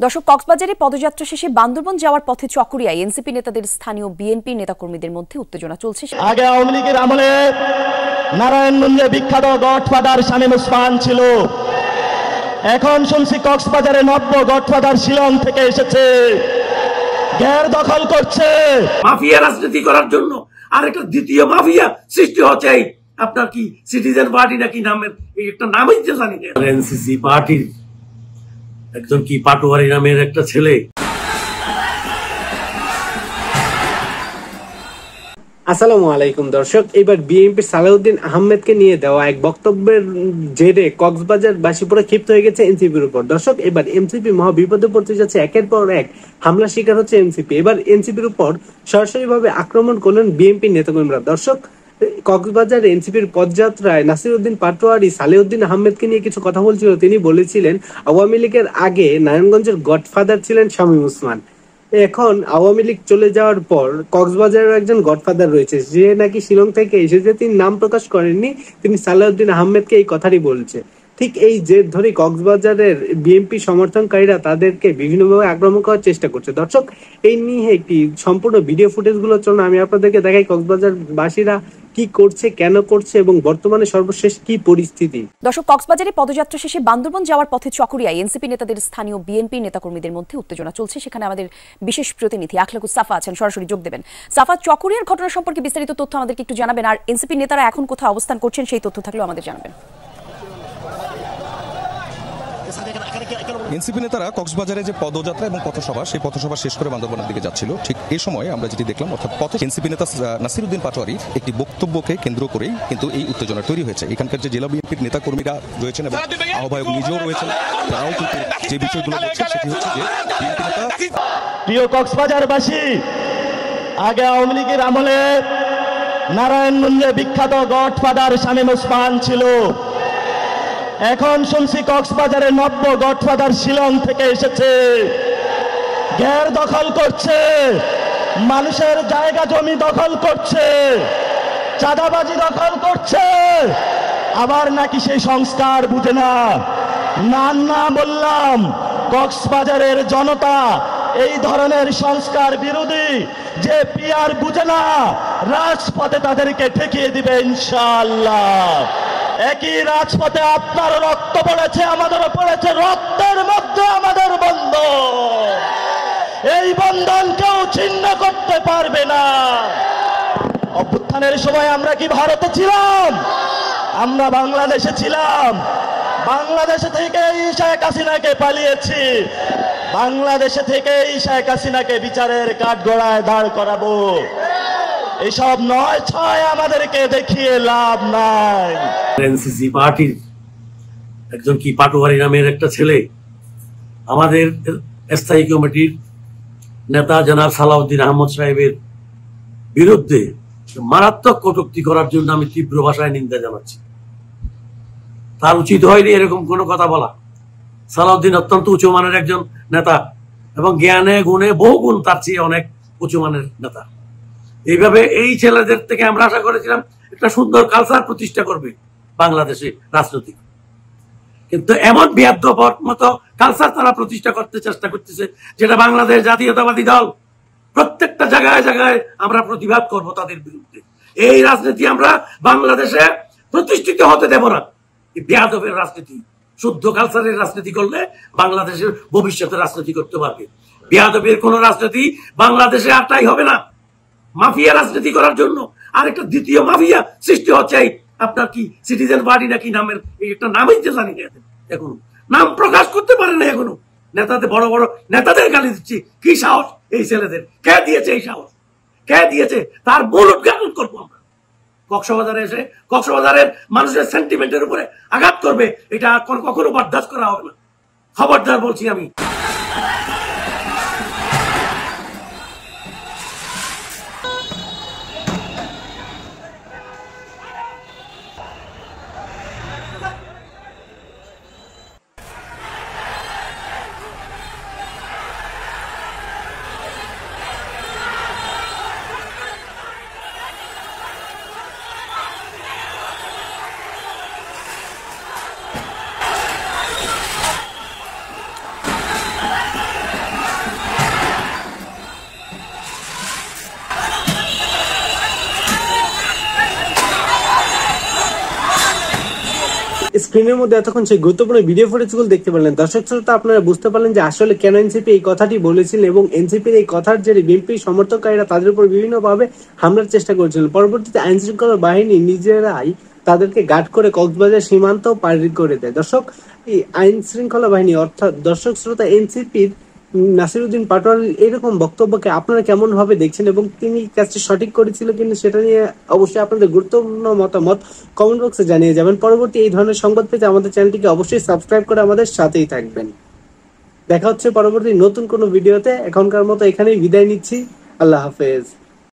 দর্শক, কক্সবাজারে পদযাত্রা শেষে বান্দরবন যাওয়ার পথে চকরিয়ায় এনসিপি নেতাদের স্থানীয় বিএনপি নেতাকর্মীদের মধ্যে উত্তেজনা চলছে। আগে আওয়ামী লীগের আমলে নারায়ণগঞ্জে বিখ্যাত গডফাদার শামীম ওসমান ছিল। এখন শুনছি কক্সবাজারে নব্য গডফাদার শিলং থেকে এসেছে, ঘের দখল করছে। মাফিয়া রাজনীতি করার জন্য আরেকটা দ্বিতীয় মাফিয়া সৃষ্টি হচ্ছে। আপনার কি সিটিজেন পার্টি নাকি নামের একটা নামই তো জানি না। এনসিসি পার্টির একজন কি পাটোয়ারি নামের একটা ছেলে। আসসালামু আলাইকুম দর্শক, এবার বিএনপির সালাউদ্দিন আহমেদকে নিয়ে দেওয়া এক বক্তব্যের জেরে কক্সবাজার বাসীপুরে ক্ষিপ্ত হয়ে গেছে এনসিপির উপর। দর্শক, এবার এনসিপি মহা বিপদে পড়তে যাচ্ছে। একের পর এক হামলা শিকার হচ্ছে এনসিপি। এবার এনসিপির উপর সরাসরি ভাবে আক্রমণ করলেন বিএনপি নেতাকর্মীরা। দর্শক, কক্সবাজার এনসিপির পদযাত্রায় নাসিরউদ্দিন পাটোয়ারি সালেউদ্দিন আহমেদকে নিয়ে কিছু কথা বলছিল। তিনি বলেছিলেন আওয়ামী লীগের আগে নারায়ণগঞ্জের গডফাদার ছিলেন শামীম ওসমান। এখন আওয়ামী লীগ চলে যাওয়ার পর কক্সবাজারের একজন গডফাদার রয়েছে, যে নাকি শিলং থেকে এসেছে। তিনি নাম প্রকাশ করেননি, তিনি সালাউদ্দিন আহমেদকে এই কথাটি বলছে। ঠিক এই জের ধরে কক্সবাজারের বিএনপি সমর্থনকারীরা তাদেরকে বিভিন্নভাবে আক্রমণ করার চেষ্টা করছে। দর্শক, এই নিয়ে একটি সম্পূর্ণ ভিডিও ফুটেজ গুলো চলুন আমি আপনাদেরকে দেখাই কক্সবাজার বাসীরা কি করছে, কেন করছে এবং বর্তমানে সর্বশেষ কি পরিস্থিতি। দর্শক, কক্সবাজারে পদযাত্রা শেষে বান্দরবন যাওয়ার পথে চকরিয়ায় এনসিপি নেতাদের স্থানীয় বিএনপি নেতাকর্মীদের মধ্যে উত্তেজনা চলছে। সেখানে আমাদের বিশেষ প্রতিনিধি আখলাকুস সাফা আছেন, সরাসরি যোগ দেবেন। সাফা, চকরিয়ার ঘটনা সম্পর্কে বিস্তারিত তথ্য আমাদেরকে একটু জানাবেন, আর এনসিপি নেতারা এখন কোথায় অবস্থান করছেন সেই তথ্য থাকলেও আমাদের জানাবেন। এনসিপি নেতারা কক্সবাজারে যে পদযাত্রা এবং পথসভা, সেই পথসভা শেষ করে বান্দরবনের দিকে যাচ্ছিল। ঠিক এই সময় আমরা যেটি দেখলাম, অর্থাৎ পথ এনসিপি নেতা নাসিরউদ্দিন পাটোয়ারি একটি বক্তব্যকে কেন্দ্র করেই কিন্তু এই উত্তেজনা তৈরি হয়েছে। এখানকার যে জেলা বিএনপির নেতা কর্মীরা রয়েছেন এবং আহ্বায়ক নিজেও রয়েছেন, তারাও কিন্তু যে বিষয়গুলো বলছেন সেটি হচ্ছে যে বিএনপি নেতা। প্রিয় কক্সবাজারবাসী, আগে আওয়ামী লীগের আমলে নারায়ণগঞ্জে বিখ্যাত গডফাদার শামীম ওসমান ছিল। এখন শুনছি কক্সবাজারে নব্য গডফাদার শিলং থেকে এসেছে, ঘের দখল করছে, মানুষের জায়গা জমি দখল করছে, চাঁদাবাজি দখল করছে। আবার নাকি সেই সংস্কার বুঝে না। না বললাম, কক্সবাজারের জনতা এই ধরনের সংস্কার বিরোধী যে পিয়ার বুঝে না, রাজপথে তাদেরকে ঠেকিয়ে দিবে ইনশাআল্লাহ। একই রাজপথে আপনার রক্ত পড়েছে, আমাদেরও পড়েছে, রক্তের মধ্যে আমাদের বন্ধন। এই বন্ধন কেউ ছিন্ন করতে পারবে না। অভ্যুত্থানের সময় আমরা কি ভারতে ছিলাম? আমরা বাংলাদেশে ছিলাম। বাংলাদেশে থেকে শেখ হাসিনাকে পালিয়েছি। বাংলাদেশে থেকে শেখ হাসিনাকে বিচারের কাঠগড়ায় দাঁড় করাবো। এইসব নয় ছয় আমাদেরকে দেখিয়ে লাভ নাই। এনসিসি পার্টির একজন কি পাটোয়ারি নামের একটা ছেলে আমাদের স্থায়ী কমিটির নেতা জনাব সালাউদ্দিন আহমদ সাহেবের বিরুদ্ধে মারাত্মক কটূক্তি করার জন্য আমি তীব্র ভাষায় নিন্দা জানাচ্ছি। তার উচিত হয়নি এরকম কোনো কথা বলা। সালাউদ্দিন অত্যন্ত উঁচু মানের একজন নেতা এবং জ্ঞানে গুণে বহু গুণ তার চেয়ে অনেক উঁচু মানের নেতা। এইভাবে এই ছেলেদের থেকে আমরা আশা করেছিলাম একটা সুন্দর কালচার প্রতিষ্ঠা করবে বাংলাদেশে রাজনৈতিক, কিন্তু এমন বিয়াদ্দপর মতো কালচার তারা প্রতিষ্ঠা করতে চেষ্টা করতেছে, যেটা বাংলাদেশ জাতীয়তাবাদী দল প্রত্যেকটা জায়গায় জায়গায় আমরা প্রতিবাদ করব তাদের বিরুদ্ধে। এই রাজনীতি আমরা বাংলাদেশে প্রতিষ্ঠিত হতে দেব না। এই বিয়াদবের রাজনীতি, শুদ্ধ কালচারের রাজনীতি করলে বাংলাদেশের ভবিষ্যতে রাজনীতি করতে পারবে। বিয়াদবের কোন রাজনীতি বাংলাদেশে আরটাই হবে না। মাফিয়া রাজনীতি করার জন্য আরেকটা দ্বিতীয় মাফিয়া সৃষ্টি হচ্ছে। আপনার কি সিটিজেন পার্টি নাকি নামের একটা নামই তো জানি না, এখনো নাম প্রকাশ করতে পারে না। এখনো নেতাদের, বড় বড় নেতাদের গালি দিচ্ছি। কি সাহস এই ছেলেদের? কে দিয়েছে এই সাহস? কে দিয়েছে? তার মূল উদ্ঘাটন করবো আমরা। কক্সবাজারে এসে কক্সবাজারের মানুষের সেন্টিমেন্টের উপরে আঘাত করবে, এটা কখনো বরদাস্ত করা হবে না। খবরদার বলছি আমি। স্ক্রিনের মধ্যে এতক্ষণ সেই গুরুত্বপূর্ণ ভিডিও ফুটেজগুলো দেখতে পারলেন। দর্শক শ্রোতা, আপনারা বুঝতে পারলেন যে আসলে কেন এনসিপি এই কথাটি বলেছিলেন এবং এনসিপির এই কথার যে বিএনপি সমর্থককারীরা তাদের উপর বিভিন্নভাবে হামলার চেষ্টা করেছিলেন। পরবর্তীতে আইন শৃঙ্খলা বাহিনী নিজেরাই তাদেরকে গার্ড করে কক্সবাজার সীমান্ত পার করে দেয়। দর্শক, এই আইন শৃঙ্খলা বাহিনী অর্থাৎ দর্শক শ্রোতা এনসিপির নাসিরউদ্দিন পাটোয়ারির এরকম বক্তব্যকে আপনারা কেমন ভাবে দেখছেন এবং তিনি কাজটি সঠিক করেছিল কিনা সেটা নিয়ে অবশ্যই আপনাদের গুরুত্বপূর্ণ মতামত কমেন্ট বক্সে জানিয়ে যাবেন। পরবর্তী এই ধরনের সংবাদ পেতে আমাদের চ্যানেলটিকে অবশ্যই সাবস্ক্রাইব করে আমাদের সাথেই থাকবেন। দেখা হচ্ছে পরবর্তী নতুন কোনো ভিডিওতে। এখনকার মতো এখানেই বিদায় নিচ্ছি। আল্লাহ হাফেজ।